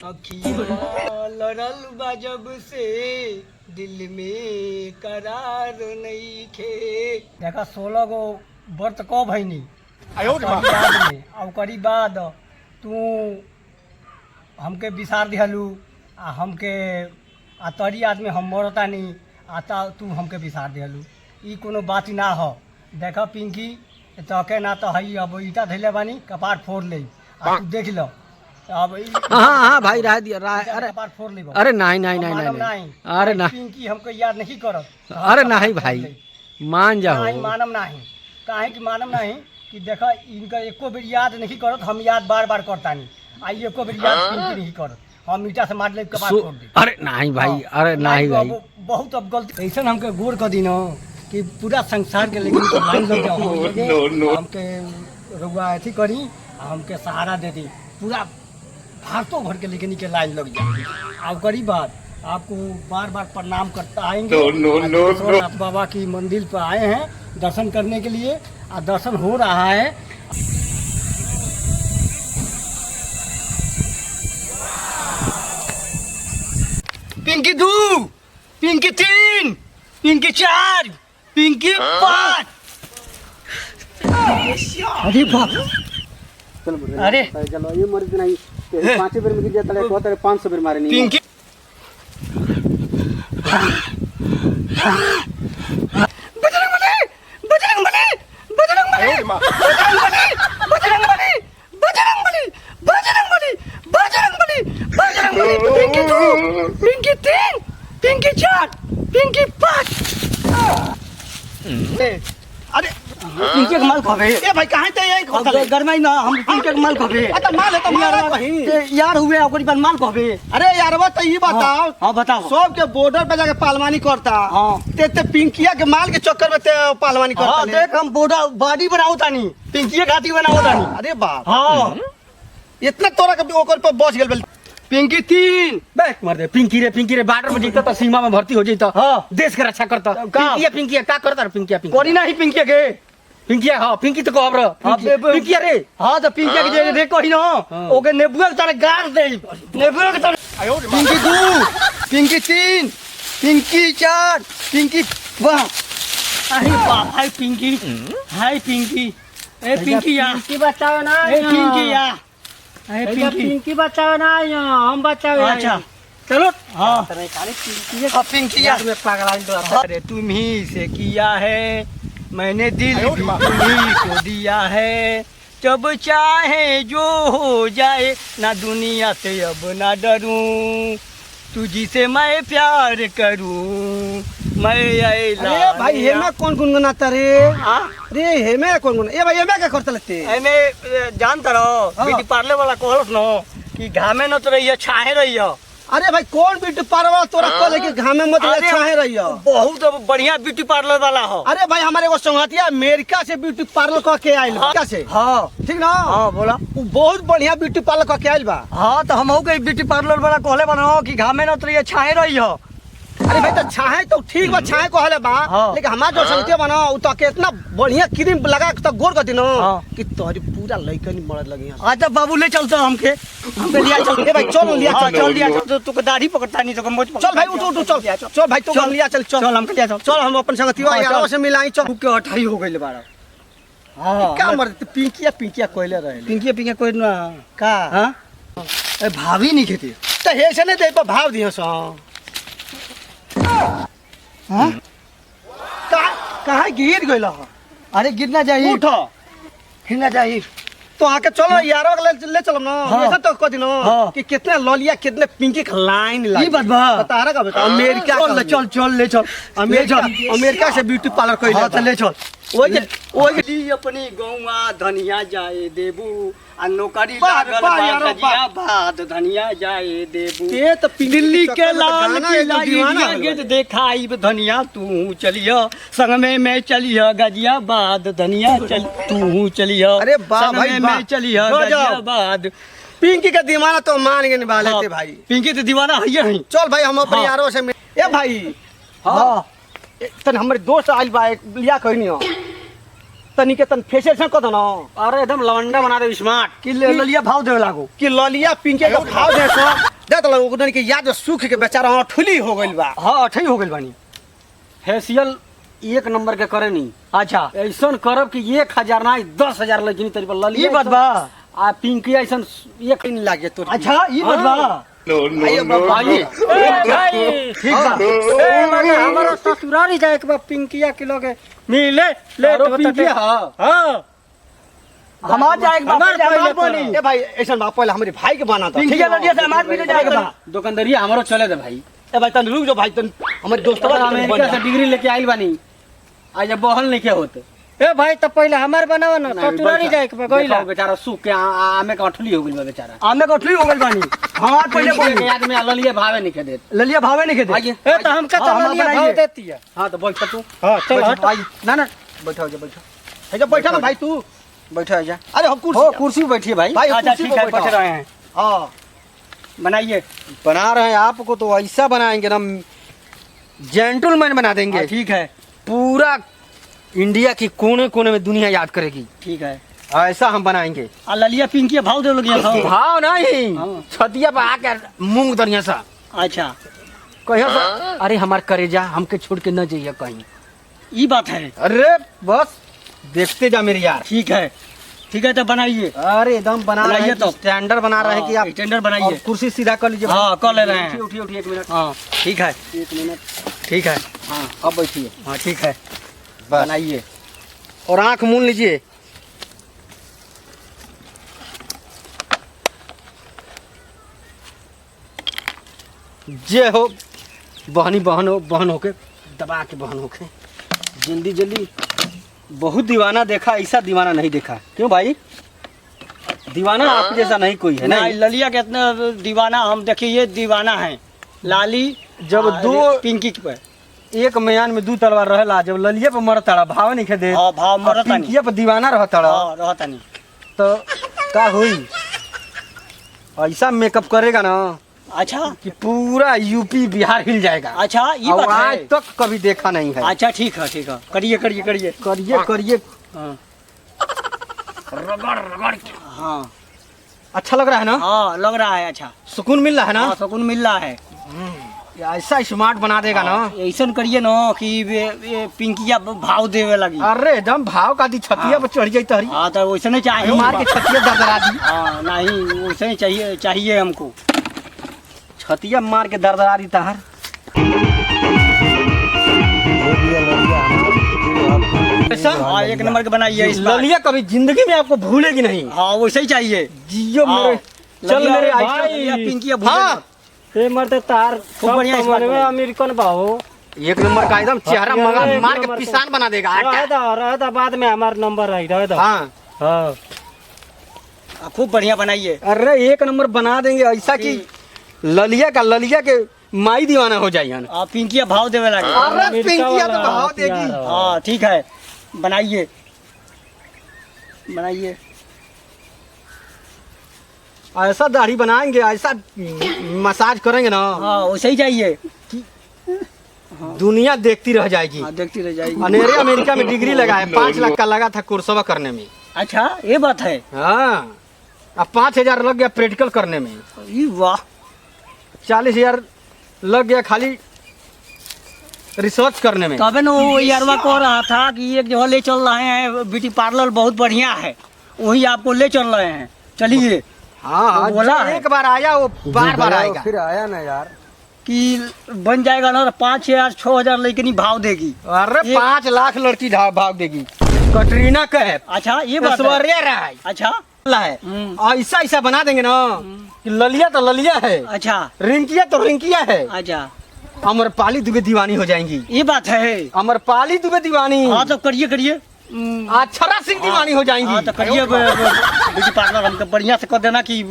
अखियाँ लड़ल बा जब से दिल में करार नहीं खे। देखा 16 गो व्रत कब भईनी ओकरी बाद तू हमके विसार दिहलू आ हमके तरी आदमी हम मरतानी आता तू हमके विसार दिहलू। ई कोनो बात ना हो। देखा पिंकी तके ना तो हई अब ईटा धैले बानी कपार फोड़ ले तू देख लो। अब हाँ भाई राय दिया राय। अरे कपार फोड़ ले। अरे नहीं अरे ना पिंकी हमको याद नहीं करत। अरे नहीं भाई मान जाओ। नहीं मानम नहीं काहे कि मानम नहीं कि देखा इनका एको बेर याद नहीं करत। हम याद बार बार करतानी आई एको बेर याद पिंकी नहीं करत। हम ईटा से मार ले कपार फोड़ दे। अरे नहीं भाई अरे नहीं भाई बहुत अब गलती ऐसा हमके गोर कर दी न कि पूरा संसार के लेकिन लाइन लग जाओ। हमके रुआ अथी करी हमके सहारा दे दी पूरा भारतों भर के लेकिन के लाइन लग जाए। अब करी बात आपको बार बार प्रणाम करता आएंगे। नाथ बाबा की मंदिर पर आए हैं दर्शन करने के लिए और दर्शन हो रहा है। पिंकी 2, पिंकी 3, पिंकी 4, पिंकी 5। अरे बाप अरे चलो ये मर्द नहीं 5 बेर में गिर जाता है 500 बेर मारे नहीं पिंकी पिंकी 3, पिंकी 4, पिंकी 5। अरे पिंकी के माल खबे ए भाई कहां ते यही खोता गरमाई ना हम पिंकी के माल खबे। अच्छा माल है तो माल कहीं यार हुए ओकरी पर माल खबे। अरे यार वो तो ये बताओ। हां बताओ सब के बॉर्डर पे जाके पालवानी करता। हां ते पिंकिया के माल के चक्कर में ते पालवानी करता। हां देख हम बॉडी बनाओ तानी पिंकी घाटी बनाओ तानी। अरे बाप हां इतना तोरा के ओकर पर बच गेल। पिंकी 3 बैक मार दे। पिंकी रे बॉर्डर में जीता तो सीमा में भर्ती हो जाता। हां देश के रक्षा करता। पिंकिया का करता पिंकिया कोरी नहीं पिंकी के पिंकिया हां पिंकी तो कहब पिंकिया रे। हां तो पिंकी के रे कही न ओके नेबुआ के तारे गाड़ दे नेबुआ के तारे। पिंकी 2, पिंकी 3, पिंकी 4, पिंकी 5। अरे बाप हाय पिंकी हाय पिंकी ए पिंकी या पिंकी बचाओ ना ए पिंकी या ए पिंकी पिंकी बचाओ ना हम बचाओ। अच्छा चलो हां पिंकी पिंकी या में पागल तो अरे तुम ही से किया है मैंने दिल भी तुम्ही को दिया है। जब चाहे जो हो जाए ना दुनिया से अब ना डरूं तुझी से मैं प्यार करूं मैं अरे भाई हेमे कौन गुनगुनाता रे। अरे हेमे कौन गुन ए भाई हेमे क्या करता लगते एमे जानता रहो ब्यूटी पार्लर वाला कहलस न कि घामे न तो रहिए छाहे रहिए। अरे भाई कौन ब्यूटी पार्लर वाला तोरा कह कि घामे मत छाहे रहियो। बहुत बढ़िया ब्यूटी पार्लर वाला हो। अरे भाई हमारे वो संगतिया अमेरिका से ब्यूटी पार्लर कह के आइल बा। कैसे हां ठीक ना। हां बोला वो बहुत बढ़िया ब्यूटी पार्लर कह के आइल बा। हाँ तो हम के ब्यूटी पार्लर वाला कहले बनो कि घामे न उतरिए छाए रही हो। अरे भाई तो छाहे तो ठीक बा छाहे कहले बा। हाँ। लेकिन हमार जो संगतिया बना उ तो के इतना बढ़िया क्रीम लगा के तो गोर कर दिनो हाँ। कि तोरी पूरा लइकन मरद लगी। अच्छा बाबू ले चलते हमके लिया चल। ए भाई चल लिया हाँ, चल चल लिया चल तू के दाढ़ी पकड़ता नहीं तो मोच चल भाई उठ उठ चल चल भाई तू लिया चल चल चल हमके लिया चल चल हम अपन संगतिया हाँ, यार चल। से मिलाई चल। के अठाई हो गइल बारा। हां क्या मरद पिंकिया कहले रहे पिंकी कोई ना का। हां ए भाभी नहीं खेती तो हे से ने दे पर भाव दियो सो। हां कहाँ गिर गइल ह। अरे गिरना चाहिए उठ गिरना चाहिए तो आके चलो यारो ले चलो ना। हाँ। ऐसा तो कह दिनो हाँ। कि कितने ललिया कितने पिंकी का लाइन ई बात बा तारा का बता अमेरिका चल ले चल अमेरिका से ब्यूटी पार्लर कोई हाँ चल ले चल ओए अपनी गौवा धनिया जाए देबू आ नौकरी वाह, लागल वाह बा यारो, गजिया बाद धनिया जाए देबू ये तो दिल्ली के चक्कर में लाल गाना किला एकदम दीवाना इंडिया हो गेट गया। देखाई धनिया तू चलिया संग में मैं चलिया गजिया बाद धनिया चल तू चलिया अरे वाह संग भाई, में वाह। मैं चलिया हो जाओ। गजिया बाद पिंकी का दीवाना तो मान के निभा लेते भाई। पिंकी तो दीवाना है ही चल भाई हम अपने हाँ। यारों से ए भाई हाँ तन हमारे दोस्त आइल बा एक लिया कहनी हो तनी के तन फेशियल से कद ना अरे एकदम लवंडा बना दे स्मार्ट कि ललिया भाव देवे लागो कि ललिया पिंकी का भाव दे सो देखत लग ओकन के याद सूख के बेचारा ठुली हो गइल बा। हाँ अठई हो गइल बानी। फेशियल एक नंबर के करे नी। अच्छा ऐसन करब कि 1000 ना 10,000 लगिनी तरी पर ललिया ये बात बा। आ पिंकी ऐसन एक इन लागे तो अच्छा ये बात बा। आइए बाबा आइए ठीक बा। ए लगे हमारा ससुरारी जाए के बा पिंकिया के लगे मिले ले अरे तो पिंकी बताते। हाँ हां हमार जाएगा बा, हमार पहले पहले हमार बनी। ए भाई ऐसा बा पहले हमरे भाई के बना था। पिंकी लड़िया से हमार मिले जाएगा बा। दुकानदारी हमारो चले दे भाई। ए भाई तन रुक जो भाई तन हमारे दोस्तवा तब अमेरिका से डिग्री लेके आइल बानी। आज बहल नहीं के होते। ए भाई तो पहले हमार बनावा ना ससुरारी जाए के बा गइला। देखो बेचारा सूख के आमे का अठली हो गइल बा बेचारा। आमे कोठली हो गइल बानी। हमार पहले पहले बनी। याद में ललिया भावे नहीं के देत। ललिया भावे नहीं खेदे। आइए ए तो हमका हाँ, हम चलिए बनाइए। भाव देती है। हाँ तो बैठ तू। हां चल बैठो हट। भाई ना ना बैठो जा बैठो। है जा बैठा ना भाई तू। बैठो जा। अरे हम हो कुर्सी कुर्सी पे बैठिए भाई। भाई अच्छा कुर्सी ठीक पे है बैठो। बैठ रहे हैं। हां बनाइए। बना रहे हैं आपको तो ऐसा बनाएंगे ना जेंटलमैन बना देंगे। हाँ, ठीक है पूरा इंडिया की कोने कोने में दुनिया याद करेगी। ठीक है। ऐसा हम बनाएंगे। आ ललिया पिंकी भाव दे लोगिया था। भाव नहीं हाँ। छतिया पे आके मूंग दरिया सा अच्छा कहियो सा अरे हमार करेजा हमके छोड़ के न जाइए कहीं। ये बात है। अरे बस देखते जा मेरे यार। ठीक है तो बनाइए। अरे एकदम बना रहे बनाइए हैं तो। स्टैंडर्ड बना रहे हैं कि आप स्टैंडर्ड और बनाइए। कुर्सी सीधा कर लीजिए। हाँ, कर ले रहे हैं। उठिए उठिए 1 मिनट। हाँ ठीक है 1 मिनट। ठीक है। हाँ अब बैठिए हाँ ठीक है बस। बनाइए। और आंख मूंद लीजिए। जे हो बहन होके दबा के बहन होके जल्दी जल्दी। बहुत दीवाना देखा ऐसा दीवाना नहीं देखा। क्यों भाई दीवाना आप जैसा नहीं कोई है ना। नहीं ललिया के इतना दीवाना हम देखिए ये दीवाना है लाली। जब आ, दो- पिंकी पे। एक म्यान में 2 तलवार रहेला। जब ललिया पे मरता भाव नहीं खेदे। हाँ भाव मरता नहीं। पिंकिया पे दीवाना रहता हाँ रहता नहीं। तो का हुई ऐसा मेकअप करेगा ना अच्छा कि पूरा यूपी बिहार हिल जाएगा। अच्छा ये और बात आज है। तक कभी देखा नहीं है। अच्छा ठीक है करिए करिए करिए। करिए करिए। हाँ रगड़ रगड़ के। हाँ अच्छा लग रहा है ना। हाँ लग रहा है। अच्छा सुकून मिल रहा है ना। हाँ सुकून मिल रहा है। ये ऐसा स्मार्ट बना देगा ना। ऐसा करिए ना कि ये पिंकिया भाव देवे लगी। अरे एकदम भाव का दी छतिया पे चढ़ जाई तहरी। हाँ तो वैसे नहीं चाहिए। मार के छतिया दरदरा दी। हाँ नहीं वैसे ही चाहिए हमको। छतिया मार के दरदरा दी तहर। ऐसा हाँ 1 नंबर के बनाइए इस बार। ललिया कभी जिंदगी में आपको भूलेगी नहीं। हाँ वैसे ही चाहिए। जियो हाँ, मेरे चल ललिया मेरे भाई, आइटम। पिंकिया हाँ ए मरते तार खूब बढ़िया इस बात में में। अमेरिकन भाव। 1 नंबर का एकदम चेहरा हाँ, मगा एक मार के नंबर पिसान बना देगा। रह दा बाद में हमार नंबर आई रह दा। हाँ हां खूब बढ़िया बनाइए। अरे 1 नंबर बना देंगे ऐसा कि ललिया के माई दीवाना हो जाए। आप पिंकिया भाव देवे लगे। अरे अमेरिका पिंकिया तो वाला भाव हथियार देगी। है। हाँ ठीक है बनाइए बनाइए। ऐसा दाढ़ी बनाएंगे ऐसा मसाज करेंगे ना हाँ वैसे ही चाहिए। दुनिया देखती रह जाएगी। हाँ देखती रह जाएगी। अनेरे अमेरिका में डिग्री लगा है 5 लाख का लगा था कोर्सवा करने में। अच्छा ये बात है। हाँ अब 5,000 लग गया प्रैक्टिकल करने में। ये वाह 40,000 लग गया खाली रिसर्च करने में। तबे न वो यारवा कह रहा था कि एक जगह ले चल रहे हैं ब्यूटी पार्लर बहुत बढ़िया है वही आपको ले चल रहे हैं चलिए। हाँ हाँ वो बोला जो है। एक बार आया वो बार आएगा। फिर आया ना यार। कि बन जाएगा ना 5,000 6,000 लेकिन भाव देगी। अरे ये- 5 लाख लड़की भाग देगी। कटरीना कैफ अच्छा ये बात है। ऐश्वर्या राय अच्छा है। ऐसा ऐसा बना देंगे ना कि ललिया तो ललिया है। अच्छा रिंकिया तो रिंकिया है। अच्छा अमरपाली दुबे दीवानी हो जाएंगी। ये बात है। अमरपाली दुबे दीवानी। हाँ तो करिए करिए। अक्षरा सिंह दीवानी हो जाएंगी। हाँ तो करिए ब्यूटी पार्लर हमको बढ़िया से कर देना कि।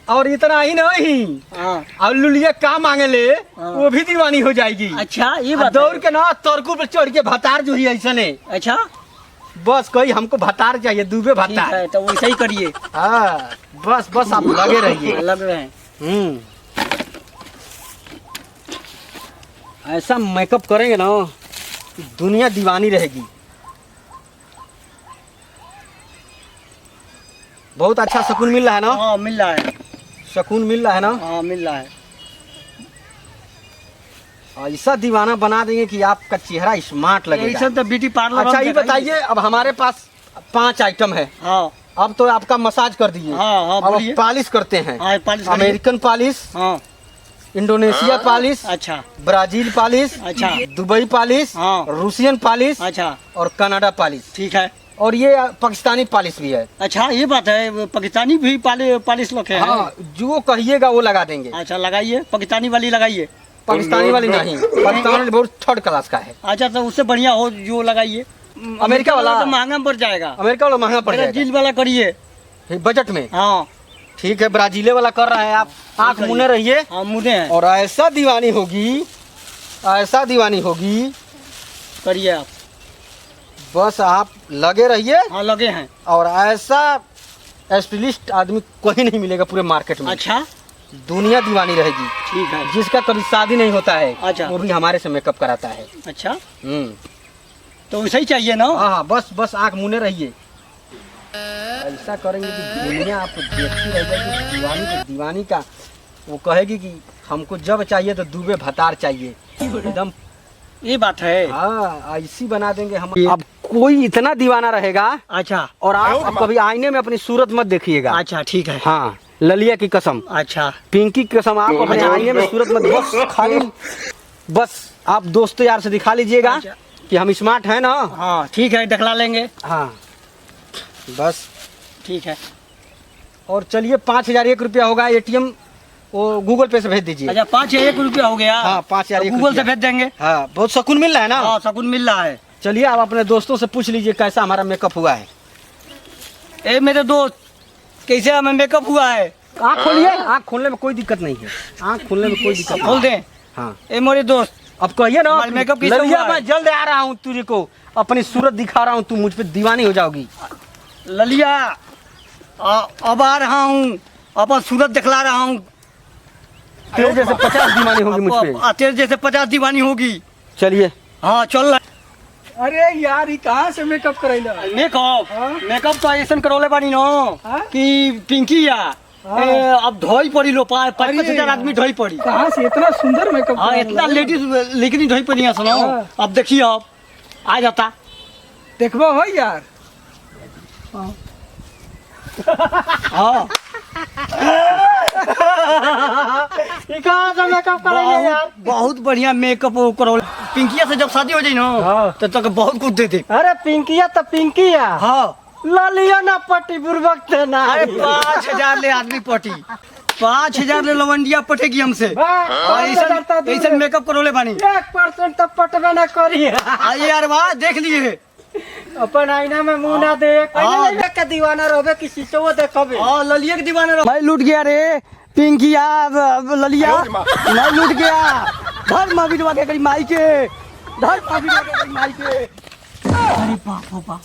और इतना ही नहीं हाँ और लुलिया का मांगे ले वो भी दीवानी हो जाएगी। अच्छा ये आ बात दौड़ है। के ना तरकू पे चढ़ के भतार जो ही ऐसा ने अच्छा बस कोई हमको भतार चाहिए दुबे ठीक भतार। है तो वैसे ही करिए। हाँ बस बस आप लगे रहिए। लग रहे हैं। ऐसा मेकअप करेंगे ना दुनिया दीवानी रहेगी। बहुत अच्छा सुकून मिल रहा है ना। हाँ मिल रहा है। सुकून मिल रहा है ना? हाँ मिल रहा है। ऐसा दीवाना बना देंगे कि आपका चेहरा स्मार्ट लगेगा। ऐसा तो ब्यूटी पार्लर। अच्छा ये बताइए, अब हमारे पास 5 आइटम है। हाँ अब तो आपका मसाज कर दिए। हाँ हाँ अब बोलिए। पॉलिश करते हैं। हाँ पॉलिश करिए। अमेरिकन पॉलिश, हाँ इंडोनेशिया पॉलिश, अच्छा ब्राजील पॉलिश, अच्छा दुबई पॉलिश, हाँ। रूसियन पॉलिश अच्छा और कनाडा पॉलिश, ठीक है। और ये पाकिस्तानी पॉलिश भी है। अच्छा ये बात है, पाकिस्तानी भी पॉलिश लोग है। हाँ, जो कहिएगा वो लगा देंगे। अच्छा लगाइए, पाकिस्तानी वाली लगाइए। पाकिस्तानी वाली नहीं, पाकिस्तानी वाली बहुत थर्ड क्लास का है। अच्छा तो उससे बढ़िया हो जो लगाइए। अमेरिका वाला तो महंगा पड़ जाएगा। अमेरिका वाला महंगा पड़ जाएगा ब्राजील वाला करिए। बजट में। हाँ ठीक है, ब्राजीले वाला कर रहे हैं आप। आंख मुने रहिए। हाँ मुझे हैं। और ऐसा दीवानी होगी, ऐसा दीवानी होगी, करिए आप। बस आप लगे रहिए। हाँ लगे हैं। और ऐसा स्टाइलिस्ट आदमी कोई नहीं मिलेगा पूरे मार्केट में। अच्छा दुनिया दीवानी रहेगी। ठीक है। जिसका कभी शादी नहीं होता है अच्छा। वो भी हमारे से मेकअप कराता है। अच्छा हम्म। तो वैसे ही चाहिए ना। हाँ हाँ, बस बस आंख मुने रहिए। ऐसा करेंगे कि दुनिया आपको देखती रह जाएगी। दीवानी का वो कहेगी कि हमको जब चाहिए तो दुबे भतार चाहिए एकदम। ये बात है। हाँ, ऐसी बना देंगे हम। अब कोई इतना दीवाना रहेगा। अच्छा और आप कभी आईने में अपनी सूरत मत देखिएगा। अच्छा ठीक है। हाँ, ललिया की कसम, अच्छा पिंकी की कसम, आप अपने आईने में सूरत मत, बस खाली बस आप दोस्तों यार से दिखा लीजिएगा अच्छा। कि हम स्मार्ट हैं ना। हाँ ठीक है, दिखला लेंगे। हाँ बस ठीक है। और चलिए 5,001 रुपया होगा एटीएम, वो गूगल पे से भेज दीजिए। अच्छा 5,001 रुपया हो गया। हाँ, 5,001 गूगल से रुपया। भेज देंगे। हाँ, बहुत सुकून मिल रहा है ना। हाँ सुकून मिल रहा है। चलिए आप अपने दोस्तों से पूछ लीजिए कैसा हमारा मेकअप हुआ है। ए मेरे दोस्त, कैसे हमें मेकअप हुआ है? आँख खोलिए, आँख खोलने में कोई दिक्कत नहीं है। आँख खोलने में कोई दिक्कत खोल नहीं। दें। हाँ, ए मेरे दोस्त, अब कहिए ना। हमारा मेकअप कैसा ललिया, हुआ है? मैं जल्द आ रहा हूँ, तुझे को अपनी सूरत दिखा रहा हूँ, तू मुझ पे दीवानी हो जाओगी। ललिया अब आ रहा हूँ, अपन सूरत दिखला रहा हूँ। तेरे जैसे 50 दीवानी होगी मुझ पे। तेरे जैसे 50 दीवानी होगी। चलिए। हाँ चल रहा। अरे यार ये कहाँ से मेकअप करैला? मेकअप तो ऐसा करौले बानी नो कि पिंकी या अब धोई पड़ी लो 5,000 आदमी धोई पड़ी। कहाँ से इतना सुंदर मेकअप? हाँ इतना लेडीज लेकिन धोई पड़ी है। सुनो अब देखिए, अब आ जाता। देखबो हो यार। हाँ कहाँ से मेकअप करेंगे यार? बहुत बढ़िया मेकअप करो। पिंकिया से जब शादी हो जाए ना तो तक बहुत कुछ देते। अरे पिंकिया तो पिंकिया, हाँ ललिया ना पट्टी बुर्बक थे ना। अरे 5,000 ले आदमी पटी, 5,000 ले लवंडिया पटेगी हमसे। ऐसा मेकअप करोले बानी। 1% तो पटवे ना करी। आइए यार वाह, देख लिए। अपन आईना में मुंह ना देख। हाँ। देख के दीवाना रहोगे कि शीशो वो देखोगे। हाँ ललिया के दीवाने रहो। मैं लूट गया रे पिंकिया, ललिया मैं लूट गया। धर मावी के करी माई के, धर मावी के करी माई के। अरे बाप हो बाप।